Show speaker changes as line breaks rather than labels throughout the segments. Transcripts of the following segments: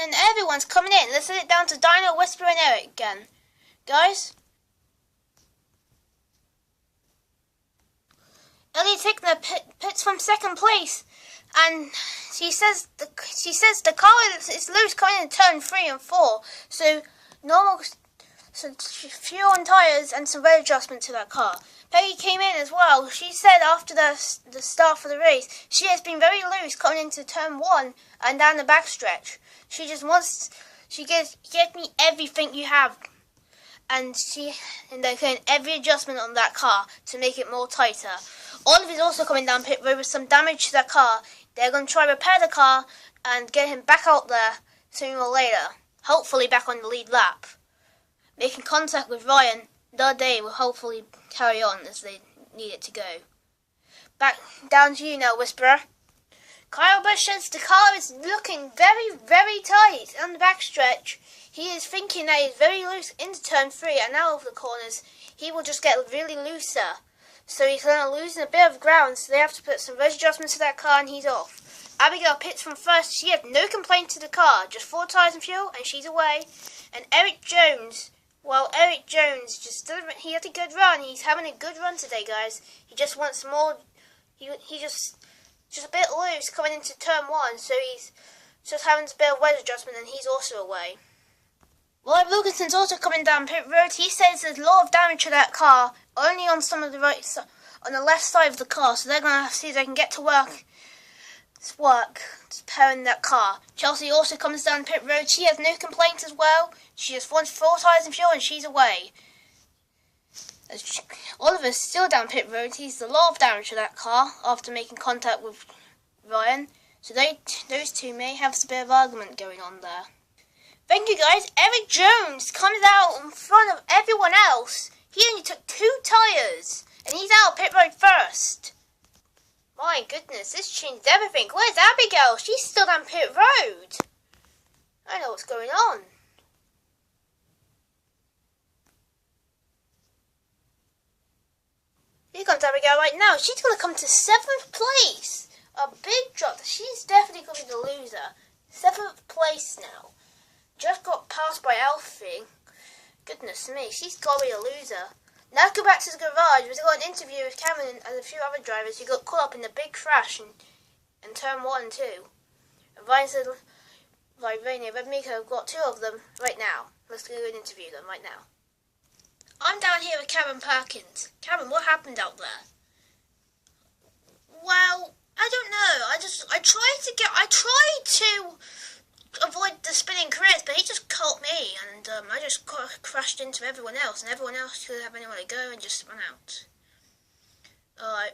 and everyone's coming in. Let's set it down to Dino, Whisper, and Eric again. Guys? Ellie taking the pits from second place, and she says the car is loose coming in turn 3 and 4. So fuel and tires and some road adjustment to that car. Peggy came in as well. She said after the start of the race, she has been very loose coming into turn 1 and down the backstretch. She just wants, get me everything you have. And they're doing every adjustment on that car to make it more tighter. Oliver's also coming down pit road with some damage to that car. They're going to try to repair the car and get him back out there sooner or later. Hopefully back on the lead lap. Making contact with Ryan the day will hopefully carry on as they need it to go. Back down to you now, Whisperer. Kyle Busch says the car is looking very, very tight on the backstretch. He is thinking that he's very loose into turn 3 and now over the corners he will just get really looser. So he's going to lose a bit of ground, so they have to put some road adjustments to that car and he's off. Abigail pits from first. She had no complaint to the car, just 4 tyres and fuel and she's away. And Eric Jones, just doesn't, he had a good run. He's having a good run today, guys. He just wants more, he just a bit loose coming into turn 1, so he's just having a bit of road adjustment and he's also away. Lloyd Wilkinson's also coming down pit road. He says there's a lot of damage to that car, only on some of the on the left side of the car, so they're going to have to see if they can get to work repairing that car. Chelsea also comes down pit road. She has no complaints as well. She just wants 4 tyres and fuel and she's away. Oliver's still down pit road. He's a lot of damage to that car after making contact with Ryan. So those two may have a bit of argument going on there. Thank you guys. Eric Jones comes out in front of everyone else. He only took 2 tyres and he's out pit road first. My goodness, this changed everything. Where's Abigail? She's still down pit road. I know what's going on. Here comes Abigail right now. She's going to come to 7th place. A big drop. She's definitely going to be the loser. 7th place now. Just got passed by Alfie. Goodness me, she's got to be a loser. Now let's go back to the garage. We've got an interview with Cameron and a few other drivers who got caught up in the big crash in turn 1 and 2. And Ryan said, Rainier, Red Miko have got 2 of them right now. Let's go and interview them right now. I'm down here with Cameron Perkins. Cameron, what happened out there? Well, I don't know. I tried to avoid the spinning Chris, but he just caught me, and I just crashed into everyone else, and everyone else couldn't have anywhere to go and just ran out. Alright.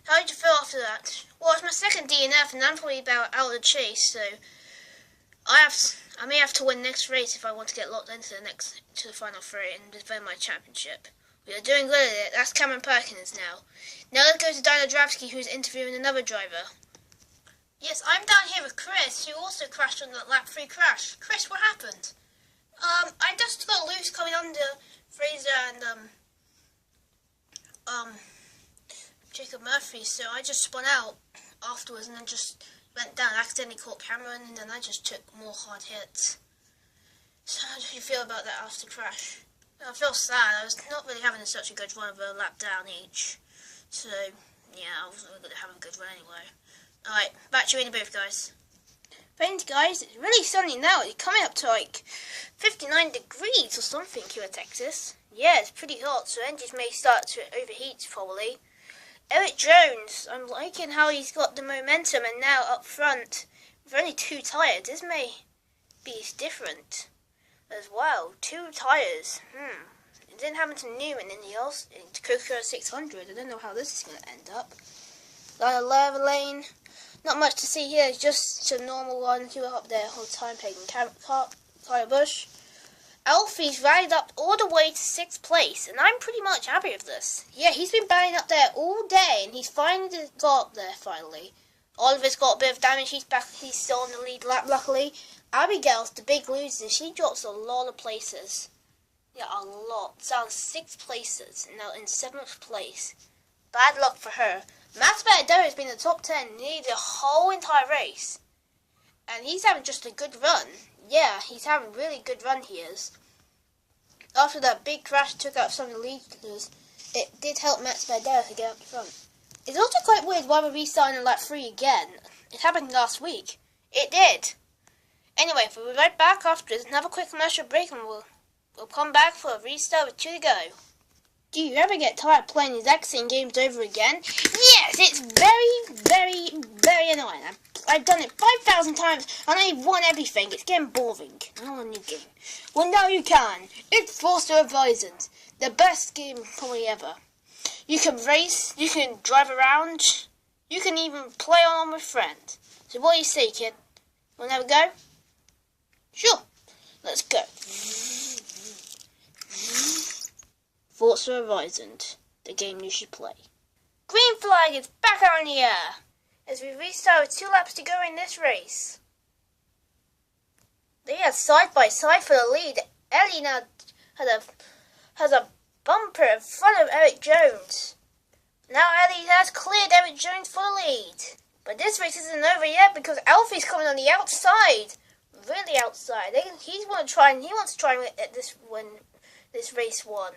How did you feel after that? Well, it's my second DNF, and I'm probably about out of the chase, so I may have to win next race if I want to get locked into the final 3 and defend my championship. We are doing good at it. That's Cameron Perkins now. Now let's go to Dino Dravsky, who's interviewing another driver. Yes, I'm down here with Chris, who also crashed on the lap 3 crash. Chris, what happened? I just got loose coming under Fraser and Jacob Murphy, so I just spun out afterwards and then just went down. I accidentally caught Cameron, and then I just took more hard hits. So how do you feel about that after crash? I feel sad. I was not really having such a good run of a lap down each. So, yeah, I wasn't really going to have a good run anyway. Alright, back to you in the booth, guys. Thanks, guys. It's really sunny now. It's coming up to like 59 degrees or something here in Texas. Yeah, it's pretty hot, so engines may start to overheat probably. Eric Jones, I'm liking how he's got the momentum and now up front with only 2 tyres. This may be different as well. 2 tyres. It didn't happen to Newman in the Coca-Cola 600. I don't know how this is going to end up. Line of lava lane. Not much to see here. It's just a normal one. You up there whole time taking Kyle Busch. Alfie's rallied up all the way to 6th place, and I'm pretty much happy with this. Yeah, he's been battling up there all day, and he's finally got up there, finally. Oliver's got a bit of damage. He's back. He's still on the lead lap, luckily. Abigail's the big loser. She drops a lot of places. Yeah, a lot. Down 6 places, and now in 7th place. Bad luck for her. Matt Spadero has been in the top 10 nearly the whole entire race. And he's having just a good run. Yeah, he's having a really good run, he is. After that big crash took out some of the leaders, it did help Max Badera to get up the front. It's also quite weird why we're restarting on lap 3 again. It happened last week. It did. Anyway, we'll be right back after this. Another quick commercial break and we'll come back for a restart with 2 to go. Do you ever get tired playing the exact same games over again? Yes, it's very, very, very annoying. I've done it 5,000 times and I've won everything. It's getting boring. I want a new game. Well, now you can. It's Forza Horizons. The best game probably ever. You can race, you can drive around, you can even play on with friends. So what do you say, kid? Wanna have a go? Sure. Let's go. Forza Horizons, the game you should play. Green flag is back out in the air as we restart with 2 laps to go in this race. They are side by side for the lead. Ellie now has a bumper in front of Eric Jones. Now Ellie has cleared Eric Jones for the lead. But this race isn't over yet because Alfie's coming on the outside. Really outside. He wants to try and win this race one.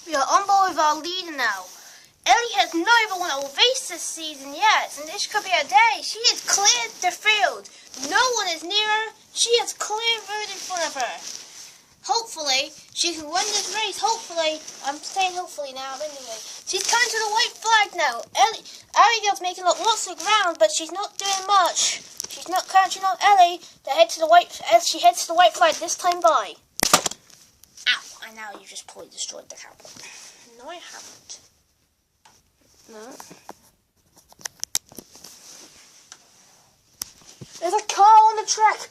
We are on board with our leader now. Ellie has not even won a race this season yet, and this could be her day. She has cleared the field. No one is near her. She has clear road in front of her. Hopefully, she can win this race. Hopefully. I'm saying hopefully now, anyway. She's coming to the white flag now. Abigail's making up lots of ground, but she's not doing much. She's not catching up Ellie as she heads to the white flag this time by. Ow, and now you just probably destroyed the camera. No, I haven't. No. There's a car on the track.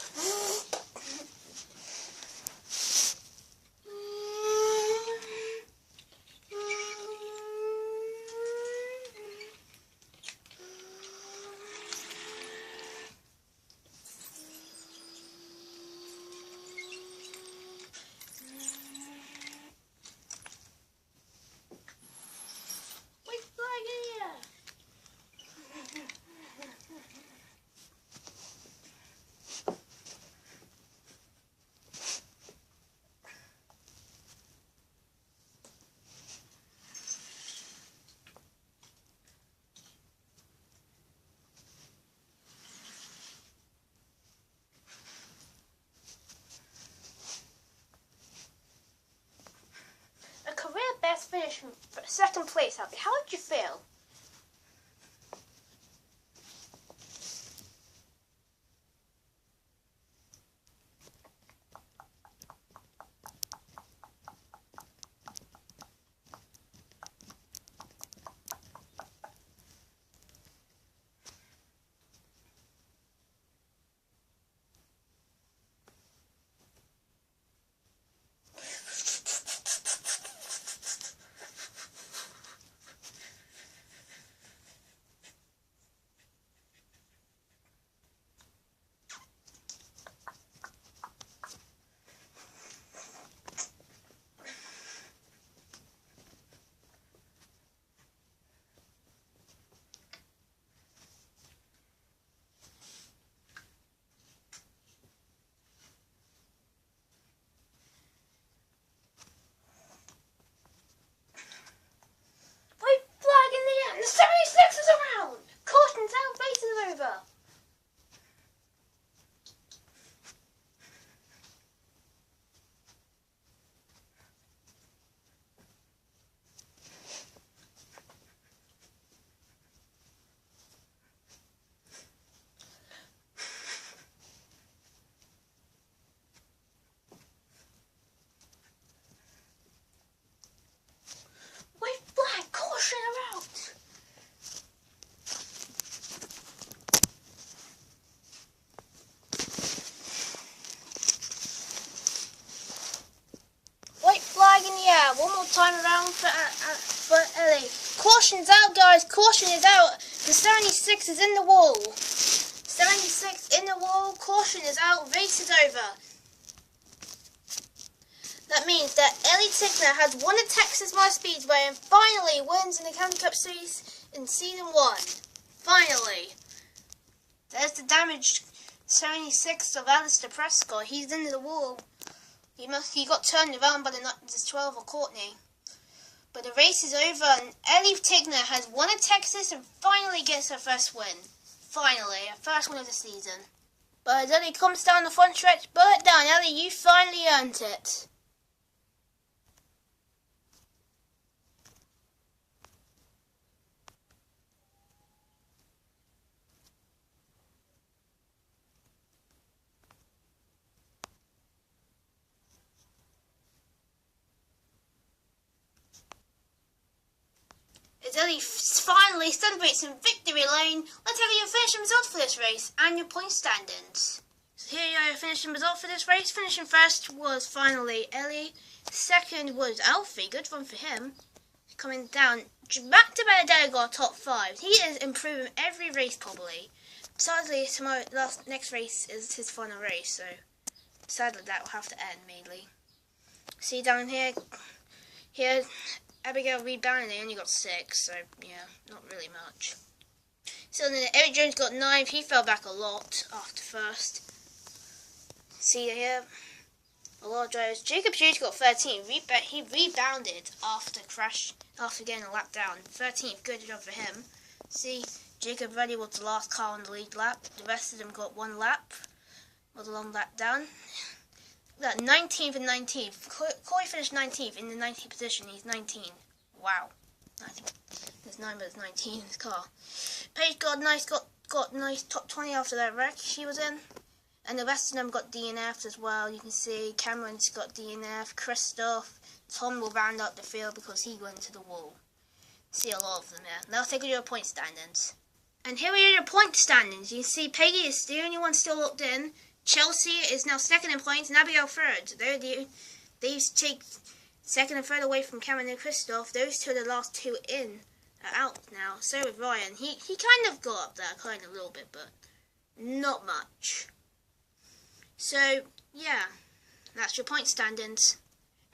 Finish in second place, Abby. How did you feel? One more time around for Ellie. Caution's out, guys. Caution is out. The 76 is in the wall. 76 in the wall. Caution is out. Race is over. That means that Ellie Tickner has won the Texas Motor Speedway and finally wins in the County Cup Series in Season 1. Finally. There's the damaged 76 of Alistair Prescott. He's into the wall. He got turned around by the 12 of Courtney. But the race is over and Ellie Tigner has won at Texas and finally gets her first win. Finally, her first win of the season. But as Ellie comes down the front stretch, burn it down. Ellie, you finally earned it. As Ellie finally celebrates in victory lane, let's have your finishing results for this race and your point standings. So here are your finishing results for this race. Finishing first was finally Ellie. Second was Alfie, good run for him. Coming down, back to Benedetto got top 5. He is improving every race probably. Sadly, next race is his final race, so sadly that will have to end mainly. See down here, Abigail rebounded, they only got 6, so yeah, not really much. So then Eric Jones got 9, he fell back a lot after first. See here, a lot of drivers. Jacob Hughes got 13, he rebounded after getting a lap down. 13th, good job for him. See, Jacob Reddy was the last car on the lead lap, the rest of them got 1 lap, was a long lap down. That 19th and 19th. Corey finished 19th in the 19th position. He's 19. Wow. There's 9, but it's 19 in his car. Paige got nice top 20 after that wreck she was in. And the rest of them got DNFs as well. You can see Cameron's got DNF. Christoph. Tom will round up the field because he went to the wall. See a lot of them there. Now take your point standings. And here are your point standings. You can see Peggy is the only one still locked in. Chelsea is now second in points and Abigail third. They take second and third away from Cameron and Christoph. Those two are the last 2 in, out now. So with Ryan. He kind of got up there, kind of a little bit, but not much. So, yeah, that's your point standings.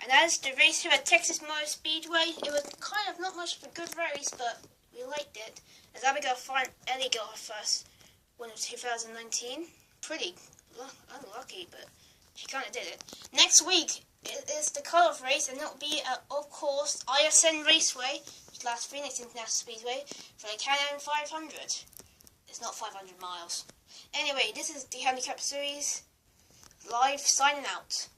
And as the race here at Texas Motor Speedway, it was kind of not much of a good race, but we liked it. As Ellie got her first win of 2019. Pretty unlucky, but she kind of did it. Next week is the cut-off race, and it'll be at, of course, ISN Raceway, Las Phoenix International Speedway, for the Can-Am 500. It's not 500 miles. Anyway, this is the Handicap Series, live, signing out.